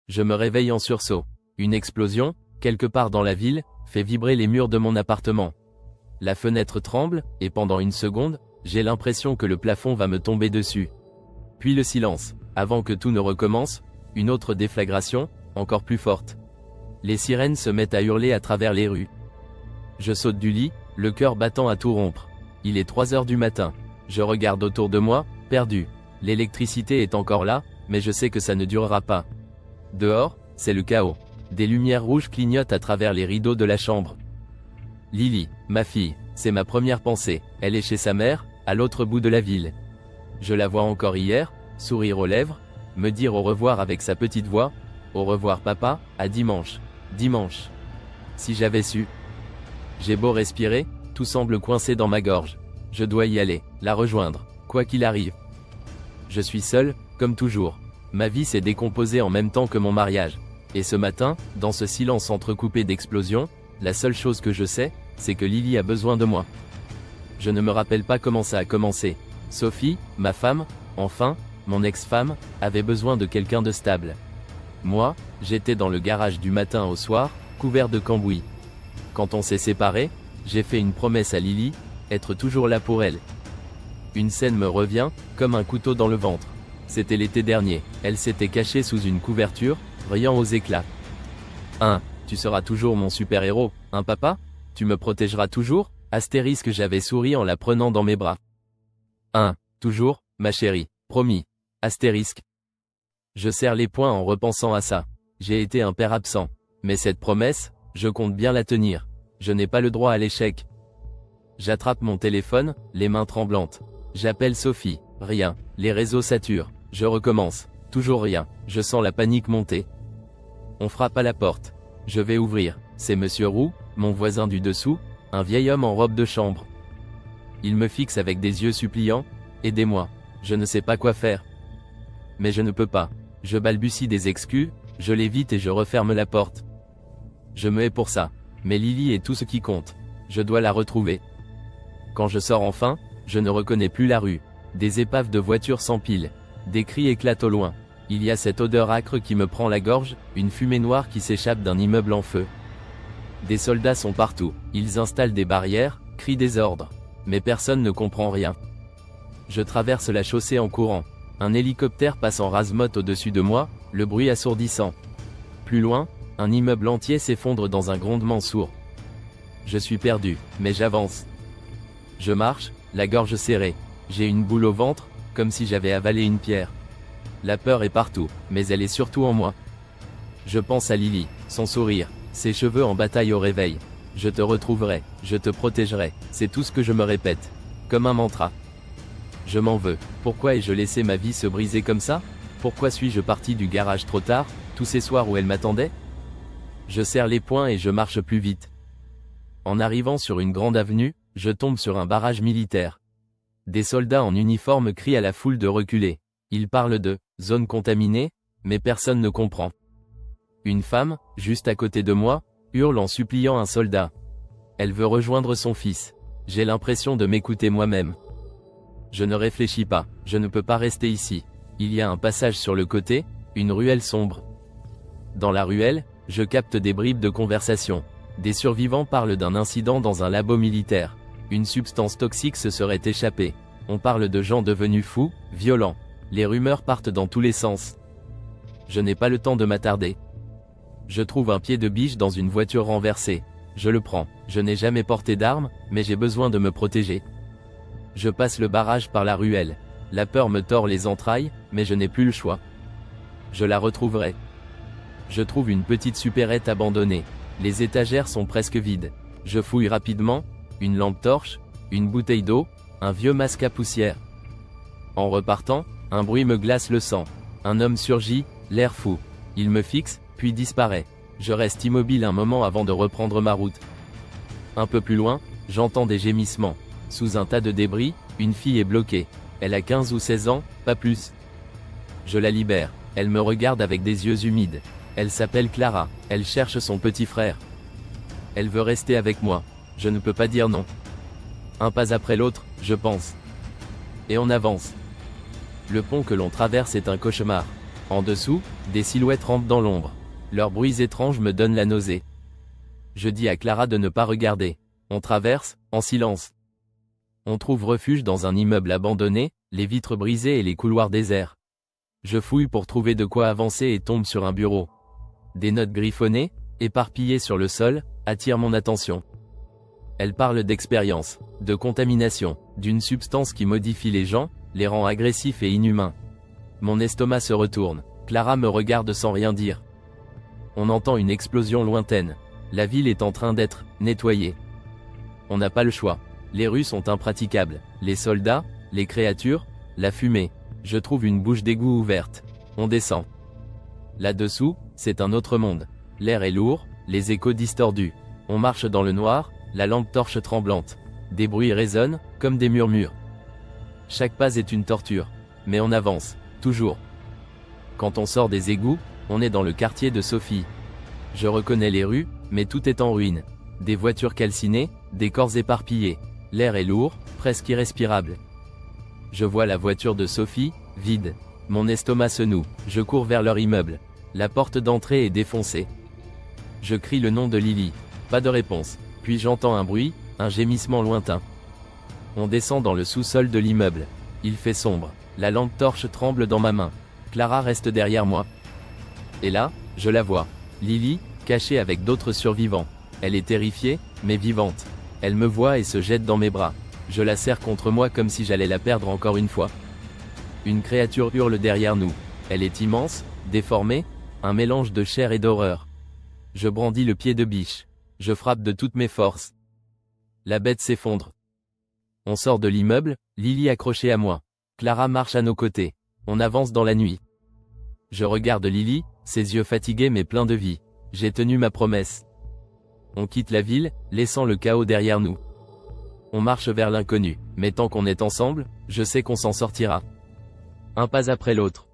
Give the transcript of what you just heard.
Je me réveille en sursaut. Une explosion, quelque part dans la ville, fait vibrer les murs de mon appartement. La fenêtre tremble, et pendant une seconde, j'ai l'impression que le plafond va me tomber dessus. Puis le silence. Avant que tout ne recommence, une autre déflagration, encore plus forte. Les sirènes se mettent à hurler à travers les rues. Je saute du lit, le cœur battant à tout rompre. Il est 3 heures du matin. Je regarde autour de moi, perdu. L'électricité est encore là, mais je sais que ça ne durera pas. Dehors, c'est le chaos. Des lumières rouges clignotent à travers les rideaux de la chambre. Lily, ma fille, c'est ma première pensée. Elle est chez sa mère, à l'autre bout de la ville. Je la vois encore hier, sourire aux lèvres, me dire au revoir avec sa petite voix. Au revoir papa, à dimanche. Dimanche. Si j'avais su. J'ai beau respirer, tout semble coincé dans ma gorge. Je dois y aller, la rejoindre, quoi qu'il arrive. Je suis seul, comme toujours. Ma vie s'est décomposée en même temps que mon mariage. Et ce matin, dans ce silence entrecoupé d'explosions, la seule chose que je sais, c'est que Lily a besoin de moi. Je ne me rappelle pas comment ça a commencé. Sophie, ma femme, enfin, mon ex-femme, avait besoin de quelqu'un de stable. Moi, j'étais dans le garage du matin au soir, couvert de cambouis. Quand on s'est séparés, j'ai fait une promesse à Lily, être toujours là pour elle. Une scène me revient, comme un couteau dans le ventre. C'était l'été dernier, elle s'était cachée sous une couverture, brillant aux éclats. Tu seras toujours mon super-héros, hein papa? Tu me protégeras toujours? Astérisque, j'avais souri en la prenant dans mes bras. Toujours, ma chérie, promis. Astérisque. Je serre les poings en repensant à ça. J'ai été un père absent. Mais cette promesse, je compte bien la tenir. Je n'ai pas le droit à l'échec. J'attrape mon téléphone, les mains tremblantes. J'appelle Sophie, rien. Les réseaux saturent. Je recommence. Toujours rien. Je sens la panique monter. On frappe à la porte. Je vais ouvrir. C'est Monsieur Roux, mon voisin du dessous, un vieil homme en robe de chambre. Il me fixe avec des yeux suppliants. Aidez-moi. Je ne sais pas quoi faire. Mais je ne peux pas. Je balbutie des excuses, je l'évite et je referme la porte. Je me hais pour ça. Mais Lily est tout ce qui compte. Je dois la retrouver. Quand je sors enfin, je ne reconnais plus la rue. Des épaves de voitures s'empilent. Des cris éclatent au loin. Il y a cette odeur âcre qui me prend la gorge, une fumée noire qui s'échappe d'un immeuble en feu. Des soldats sont partout. Ils installent des barrières, crient des ordres. Mais personne ne comprend rien. Je traverse la chaussée en courant. Un hélicoptère passe en rase-motte au-dessus de moi, le bruit assourdissant. Plus loin, un immeuble entier s'effondre dans un grondement sourd. Je suis perdu, mais j'avance. Je marche, la gorge serrée. J'ai une boule au ventre, comme si j'avais avalé une pierre. La peur est partout, mais elle est surtout en moi. Je pense à Lily, son sourire, ses cheveux en bataille au réveil. Je te retrouverai, je te protégerai, c'est tout ce que je me répète. Comme un mantra. Je m'en veux. Pourquoi ai-je laissé ma vie se briser comme ça? Pourquoi suis-je parti du garage trop tard, tous ces soirs où elle m'attendait? Je serre les poings et je marche plus vite. En arrivant sur une grande avenue, je tombe sur un barrage militaire. Des soldats en uniforme crient à la foule de reculer. Ils parlent de « zone contaminée », mais personne ne comprend. Une femme, juste à côté de moi, hurle en suppliant un soldat. Elle veut rejoindre son fils. J'ai l'impression de m'écouter moi-même. Je ne réfléchis pas, je ne peux pas rester ici. Il y a un passage sur le côté, une ruelle sombre. Dans la ruelle, je capte des bribes de conversation. Des survivants parlent d'un incident dans un labo militaire. Une substance toxique se serait échappée. On parle de gens devenus fous, violents. Les rumeurs partent dans tous les sens. Je n'ai pas le temps de m'attarder. Je trouve un pied de biche dans une voiture renversée. Je le prends. Je n'ai jamais porté d'arme, mais j'ai besoin de me protéger. Je passe le barrage par la ruelle. La peur me tord les entrailles, mais je n'ai plus le choix. Je la retrouverai. Je trouve une petite supérette abandonnée. Les étagères sont presque vides. Je fouille rapidement, une lampe torche, une bouteille d'eau, un vieux masque à poussière. En repartant, un bruit me glace le sang. Un homme surgit, l'air fou. Il me fixe, puis disparaît. Je reste immobile un moment avant de reprendre ma route. Un peu plus loin, j'entends des gémissements. Sous un tas de débris, une fille est bloquée. Elle a 15 ou 16 ans, pas plus. Je la libère. Elle me regarde avec des yeux humides. Elle s'appelle Clara. Elle cherche son petit frère. Elle veut rester avec moi. Je ne peux pas dire non. Un pas après l'autre, je pense. Et on avance. Le pont que l'on traverse est un cauchemar. En dessous, des silhouettes rampent dans l'ombre. Leurs bruits étranges me donnent la nausée. Je dis à Clara de ne pas regarder. On traverse, en silence. On trouve refuge dans un immeuble abandonné, les vitres brisées et les couloirs déserts. Je fouille pour trouver de quoi avancer et tombe sur un bureau. Des notes griffonnées, éparpillées sur le sol, attirent mon attention. Elles parlent d'expérience, de contamination, d'une substance qui modifie les gens, les rend agressifs et inhumains. Mon estomac se retourne. Clara me regarde sans rien dire. On entend une explosion lointaine. La ville est en train d'être nettoyée. On n'a pas le choix. Les rues sont impraticables. Les soldats, les créatures, la fumée. Je trouve une bouche d'égout ouverte. On descend. Là-dessous, c'est un autre monde. L'air est lourd, les échos distordus. On marche dans le noir, la lampe torche tremblante. Des bruits résonnent, comme des murmures. Chaque pas est une torture. Mais on avance, toujours. Quand on sort des égouts, on est dans le quartier de Sophie. Je reconnais les rues, mais tout est en ruine. Des voitures calcinées, des corps éparpillés. L'air est lourd, presque irrespirable. Je vois la voiture de Sophie, vide. Mon estomac se noue. Je cours vers leur immeuble. La porte d'entrée est défoncée. Je crie le nom de Lily. Pas de réponse. Puis j'entends un bruit, un gémissement lointain. On descend dans le sous-sol de l'immeuble. Il fait sombre. La lampe torche tremble dans ma main. Clara reste derrière moi. Et là, je la vois. Lily, cachée avec d'autres survivants. Elle est terrifiée, mais vivante. Elle me voit et se jette dans mes bras. Je la serre contre moi comme si j'allais la perdre encore une fois. Une créature hurle derrière nous. Elle est immense, déformée, un mélange de chair et d'horreur. Je brandis le pied de biche. Je frappe de toutes mes forces. La bête s'effondre. On sort de l'immeuble, Lily accrochée à moi. Clara marche à nos côtés. On avance dans la nuit. Je regarde Lily, ses yeux fatigués mais pleins de vie. J'ai tenu ma promesse. On quitte la ville, laissant le chaos derrière nous. On marche vers l'inconnu, mais tant qu'on est ensemble, je sais qu'on s'en sortira. Un pas après l'autre.